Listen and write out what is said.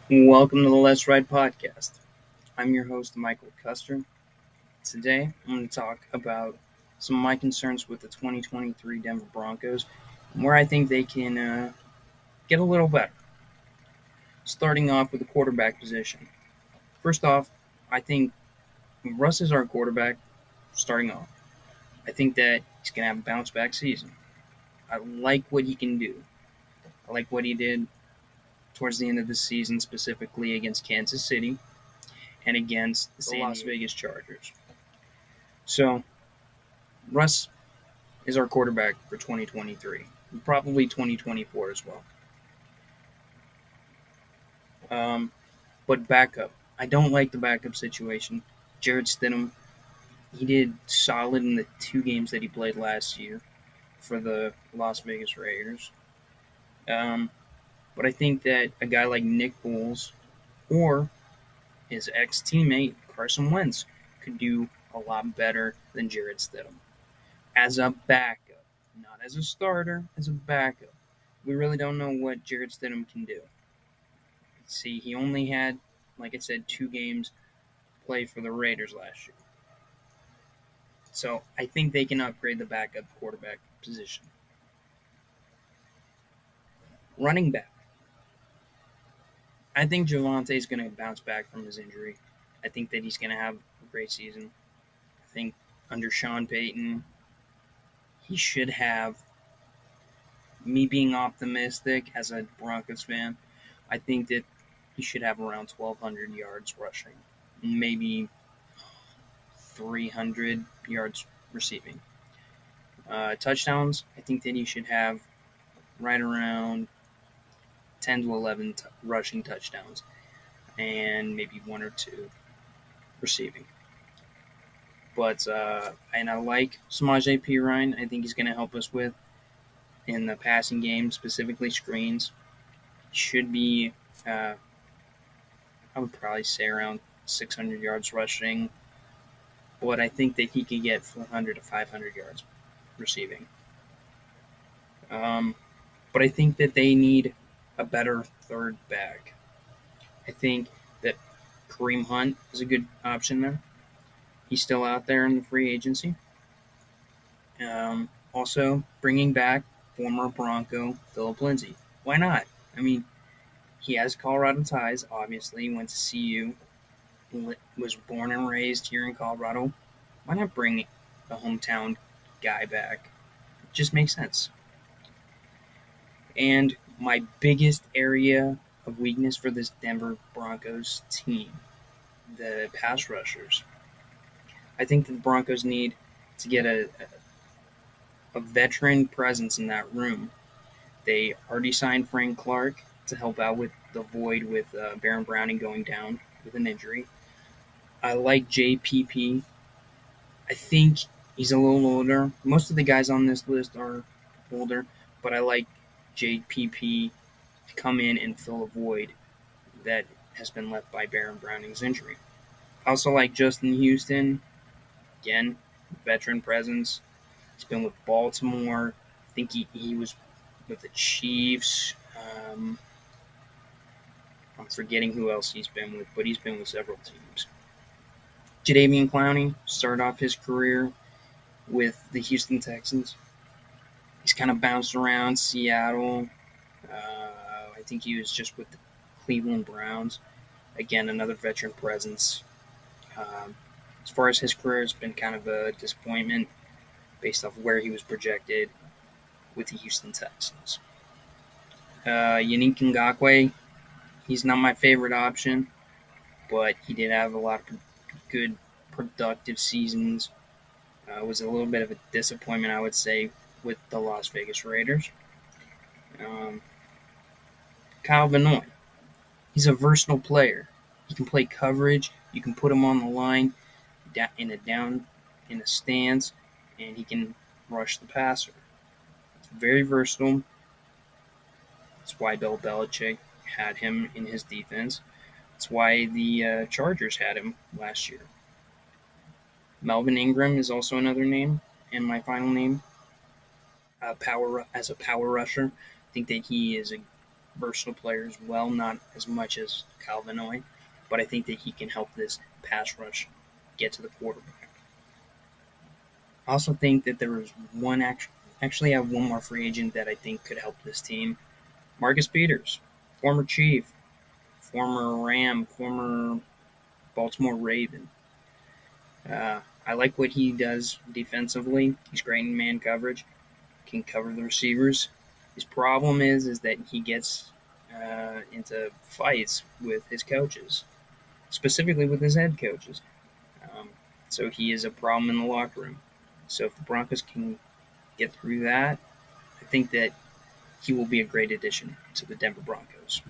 Welcome to the Let's Ride podcast. I'm your host, Michael Custer. Today, I'm going to talk about some of my concerns with the 2023 Denver Broncos and where I think they can get a little better. Starting off with the quarterback position. First off, I think Russ is our quarterback starting off. I think that he's going to have a bounce back season. I like what he can do. I like what he did towards the end of the season, specifically against Kansas City and against the Las Vegas Chargers. So, Russ is our quarterback for 2023, and probably 2024 as well. But backup. I don't like the backup situation. Jarrett Stidham, he did solid in the 2 games that he played last year for the Las Vegas Raiders. But I think that a guy like Nick Foles or his ex-teammate Carson Wentz could do a lot better than Jarrett Stidham. As a backup, not as a starter, as a backup. We really don't know what Jarrett Stidham can do. See, he only had, like I said, 2 games played for the Raiders last year. So I think they can upgrade the backup quarterback position. Running back. I think Javonte is going to bounce back from his injury. I think that he's going to have a great season. I think under Sean Payton, he should have, me being optimistic as a Broncos fan, I think that he should have around 1,200 yards rushing, maybe 300 yards receiving. Touchdowns, I think that he should have right around 10 to 11 rushing touchdowns and maybe 1 or 2 receiving. But and I like Samaje Perine. I think he's going to help us with in the passing game, specifically screens. Should be, I would probably say around 600 yards rushing. But I think that he could get 400 to 500 yards receiving. But I think that they need a better third back. I think that Kareem Hunt is a good option there. He's still out there in the free agency. Also, bringing back former Bronco Philip Lindsay. Why not? I mean, he has Colorado ties, obviously. He went to CU, was born and raised here in Colorado. Why not bring a hometown guy back? It just makes sense. And my biggest area of weakness for this Denver Broncos team, the pass rushers. I think the Broncos need to get a veteran presence in that room. They already signed Frank Clark to help out with the void with Baron Browning going down with an injury. I like JPP. I think he's a little older. Most of the guys on this list are older, but I like JPP to come in and fill a void that has been left by Baron Browning's injury. I also like Justin Houston. Again, veteran presence. He's been with Baltimore. I think he was with the Chiefs. I'm forgetting who else he's been with, but he's been with several teams. Jadeveon Clowney started off his career with the Houston Texans. He's kind of bounced around Seattle. I think he was just with the Cleveland Browns. Again, another veteran presence. As far as his career, it's been kind of a disappointment based off where he was projected with the Houston Texans. Yannick Ngakoue, he's not my favorite option, but he did have a lot of good, productive seasons. Was a little bit of a disappointment, I would say, with the Las Vegas Raiders. Kyle Van Noy, he's a versatile player. He can play coverage. You can put him on the line in a stance, and he can rush the passer. It's very versatile. That's why Bill Belichick had him in his defense. That's why the Chargers had him last year. Melvin Ingram is also another name, and my final name. As a power rusher, I think that he is a versatile player as well, not as much as Kyle Van Noy, but I think that he can help this pass rush get to the quarterback. I also think that there is actually I have one more free agent that I think could help this team. Marcus Peters, former Chief, former Ram, former Baltimore Raven. I like what he does defensively. He's great in man coverage, can cover the receivers. His problem is that he gets into fights with his coaches, specifically with his head coaches. Um, so he is a problem in the locker room. So if the Broncos can get through that, I think that he will be a great addition to the Denver Broncos.